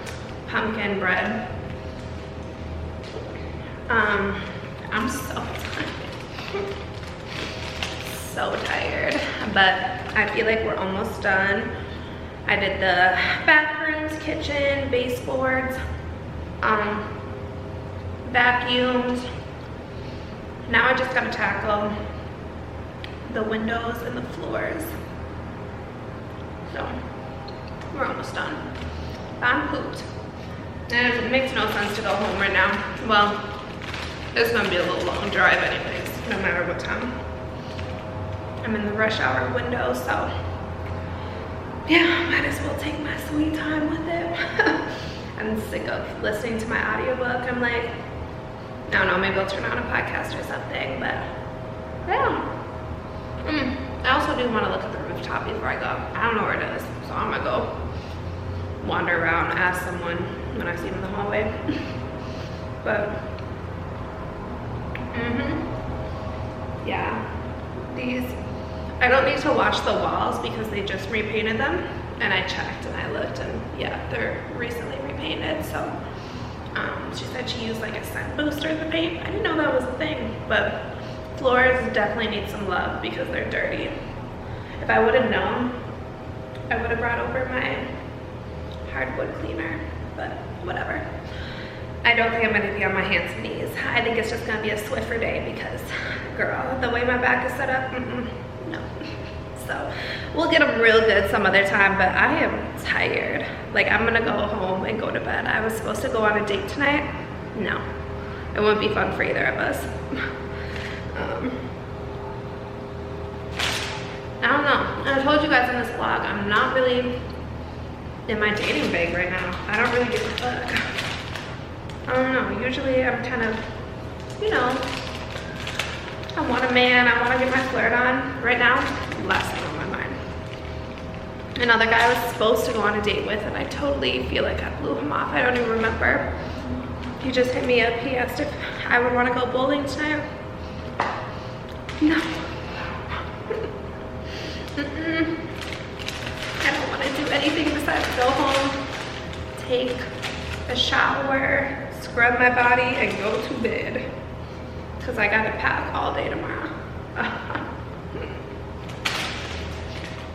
pumpkin bread. I'm so tired. So tired. But I feel like we're almost done. I did the bathrooms, kitchen, baseboards, vacuumed. Now I just gotta tackle the windows and the floors. So we're almost done. I'm pooped. And it makes no sense to go home right now. Well, it's gonna be a little long drive anyways, no matter what time. I'm in the rush hour window, so yeah, might as well take my sweet time with it. I'm sick of listening to my audiobook. I'm like, I don't know, maybe I'll turn on a podcast or something, but yeah. I also do want to look at the rooftop before I go. I don't know where it is, so I'm gonna go wander around, ask someone when I see them in the hallway. But, yeah, these, I don't need to wash the walls because they just repainted them, and I checked and I looked, and yeah, they're recently repainted. So she said she used like a scent booster in the paint. I didn't know that was a thing, but floors definitely need some love because they're dirty. If I would have known, I would have brought over my hardwood cleaner, but whatever. I don't think I'm gonna be on my hands and knees. I think it's just gonna be a Swiffer day because, girl, the way my back is set up, no. So we'll get them real good some other time, but I am tired. Like, I'm gonna go home and go to bed. I was supposed to go on a date tonight. No, it wouldn't be fun for either of us. I don't know. I told you guys in this vlog, I'm not really in my dating bag right now. I don't really give a fuck. I don't know. Usually I'm kind of, you know, I want a man, I want to get my flirt on. Right now, last thing on my mind. Another guy I was supposed to go on a date with, and I totally feel like I blew him off. I don't even remember. He just hit me up. He asked if I would want to go bowling tonight. No. I don't want to do anything besides go home, take a shower, scrub my body, and go to bed. Because I got to pack all day tomorrow.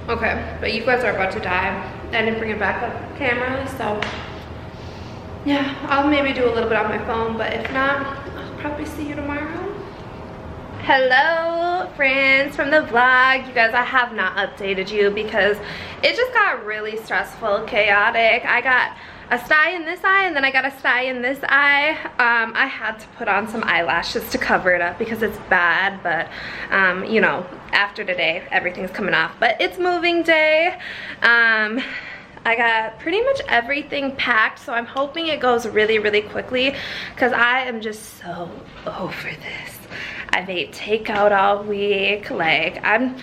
Okay, but you guys are about to die. I didn't bring a backup camera, so yeah, I'll maybe do a little bit on my phone, but if not, I'll probably see you tomorrow. Hello, friends from the vlog. You guys, I have not updated you because it just got really stressful, chaotic. I got a sty in this eye, and then I got a sty in this eye. I had to put on some eyelashes to cover it up because it's bad, but you know, after today, everything's coming off. But it's moving day. I got pretty much everything packed, so I'm hoping it goes really, really quickly because I am just so over this. I've ate takeout all week. Like, I'm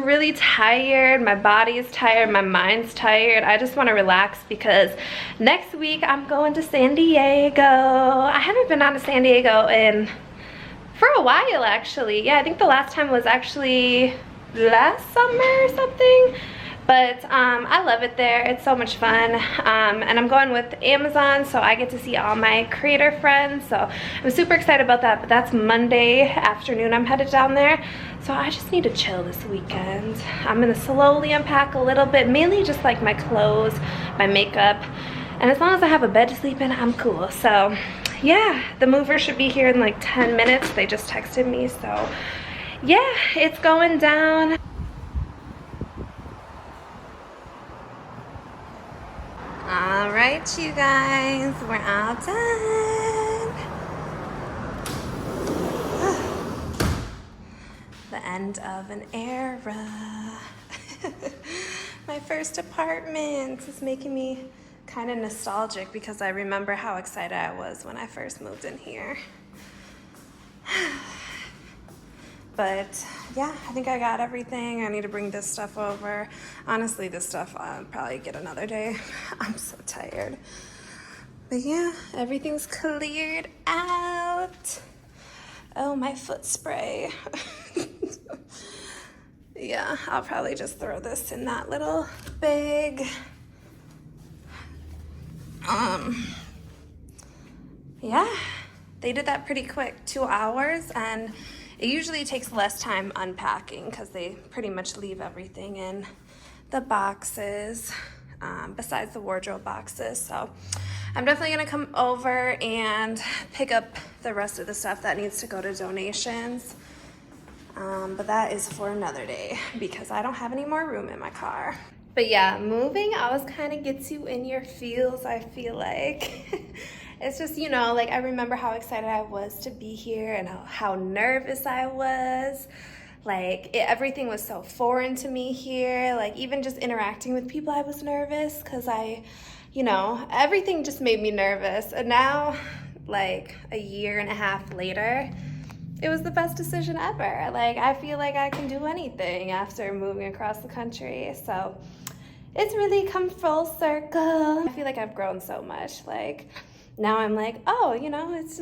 really tired. My body is tired. My mind's tired. I just want to relax because next week I'm going to San Diego. I haven't been out to San Diego for a while, actually. Yeah, I think the last time was actually last summer or something. But I love it there. It's so much fun. And I'm going with Amazon, so I get to see all my creator friends. So I'm super excited about that. But that's Monday afternoon I'm headed down there. So I just need to chill this weekend. I'm gonna slowly unpack a little bit, mainly just like my clothes, my makeup. And as long as I have a bed to sleep in, I'm cool. So yeah, the mover should be here in like 10 minutes. They just texted me. So yeah, it's going down. All right, you guys, we're all done. The end of an era. My first apartment is making me kind of nostalgic because I remember how excited I was when I first moved in here. But yeah, I think I got everything. I need to bring this stuff over. Honestly, this stuff I'll probably get another day. I'm so tired. But yeah, everything's cleared out. Oh, my foot spray. Yeah, I'll probably just throw this in that little bag. Yeah, they did that pretty quick, 2 hours, and it usually takes less time unpacking because they pretty much leave everything in the boxes, besides the wardrobe boxes. So I'm definitely gonna come over and pick up the rest of the stuff that needs to go to donations. But that is for another day because I don't have any more room in my car. But yeah, moving always kind of gets you in your feels, I feel like. It's just, you know, like I remember how excited I was to be here and how nervous I was. Like everything was so foreign to me here. Like even just interacting with people, I was nervous because you know, everything just made me nervous. And now, like a year and a half later, it was the best decision ever. Like I feel like I can do anything after moving across the country. So it's really come full circle. I feel like I've grown so much. Like now I'm like, oh, you know, it's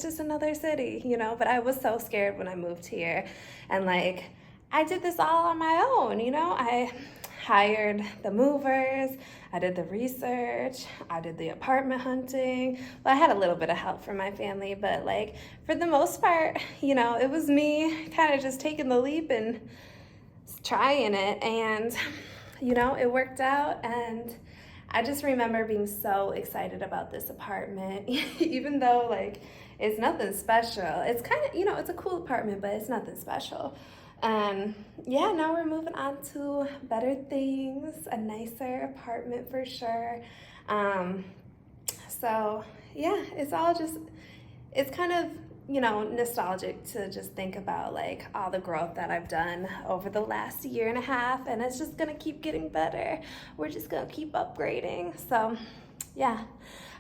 just another city, you know. But I was so scared when I moved here, and like I did this all on my own, you know. I hired the movers, I did the research, I did the apartment hunting. Well, I had a little bit of help from my family, but like for the most part, you know, it was me kind of just taking the leap and trying it, and you know, it worked out. And I just remember being so excited about this apartment, even though like it's nothing special. It's kind of, you know, it's a cool apartment, but it's nothing special. Yeah, now we're moving on to better things, a nicer apartment for sure. So yeah, it's all just, it's kind of, you know, nostalgic to just think about like all the growth that I've done over the last year and a half, and it's just gonna keep getting better. We're just gonna keep upgrading. So yeah,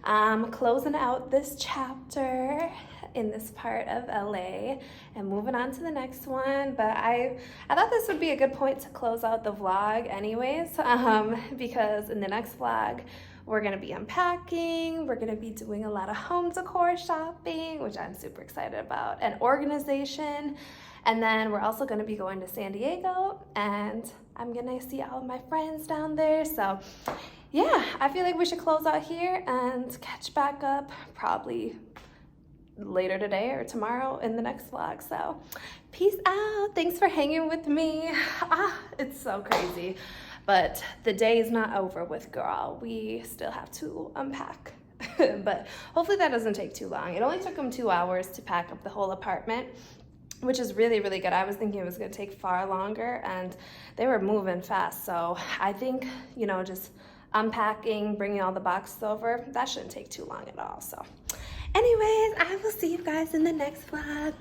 I'm closing out this chapter in this part of LA and moving on to the next one. But I thought this would be a good point to close out the vlog anyways, because in the next vlog we're gonna be unpacking, we're gonna be doing a lot of home decor shopping, which I'm super excited about, and organization. And then we're also gonna be going to San Diego, and I'm gonna see all of my friends down there. So yeah, I feel like we should close out here and catch back up probably later today or tomorrow in the next vlog. So peace out, thanks for hanging with me. It's so crazy. But the day is not over with, girl. We still have to unpack. But hopefully that doesn't take too long. It only took them 2 hours to pack up the whole apartment, which is really, really good. I was thinking it was gonna take far longer, and they were moving fast. So I think, you know, just unpacking, bringing all the boxes over, that shouldn't take too long at all. So anyways, I will see you guys in the next vlog.